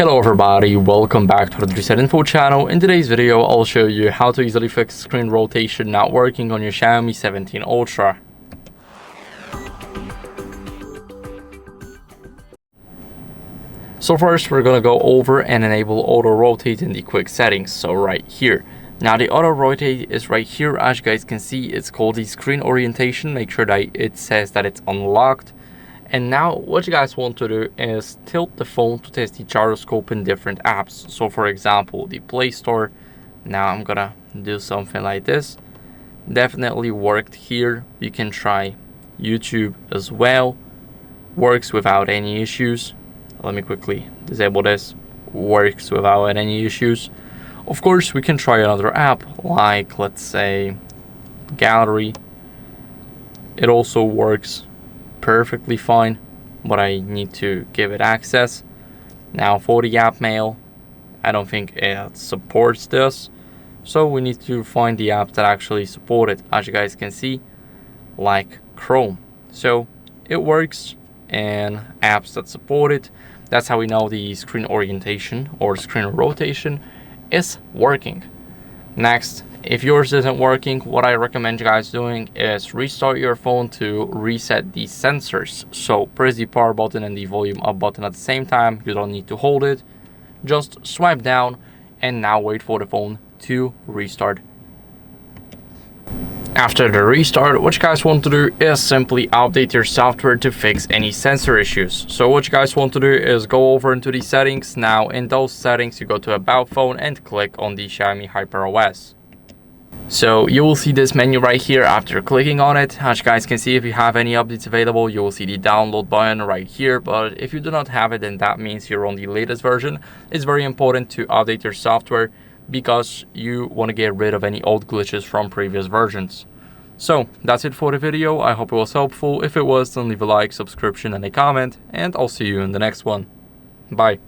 Hello everybody, welcome back to the HardReset.Info channel. In today's video, I'll show you how to easily fix screen rotation not working on your Xiaomi 17 Ultra. So first, we're gonna go over and enable auto rotate in the quick settings. So right here. Now the auto rotate is right here. As you guys can see, it's called the screen orientation. Make sure that it says that it's unlocked. And now what you guys want to do is tilt the phone to test the gyroscope in different apps. So for example, the Play Store. Now I'm gonna do something like this. Definitely worked here. You can try YouTube as well. Works without any issues. Let me quickly disable this. Works without any issues. Of course, we can try another app like, let's say, Gallery. It also works perfectly fine, but I need to give it access. Now for the app mail, I don't think it supports this, so we need to find the apps that actually support it, as you guys can see, like Chrome. So it works in apps that support it. That's how we know the screen orientation or screen rotation is working. Next, if yours isn't working, what I recommend you guys doing is restart your phone to reset the sensors. So press the power button and the volume up button at the same time. You don't need to hold it. Just swipe down and now wait for the phone to restart. After the restart, what you guys want to do is simply update your software to fix any sensor issues. So what you guys want to do is go over into the settings. Now in those settings, you go to About Phone and click on the Xiaomi HyperOS. So you will see this menu right here. After clicking on it, as you guys can see, if you have any updates available, you will see the download button right here. But if you do not have it, then that means you're on the latest version. It's very important to update your software because you want to get rid of any old glitches from previous versions. So that's it for the video. I hope it was helpful. If it was, then leave a like, subscription, and a comment, and I'll see you in the next one. Bye.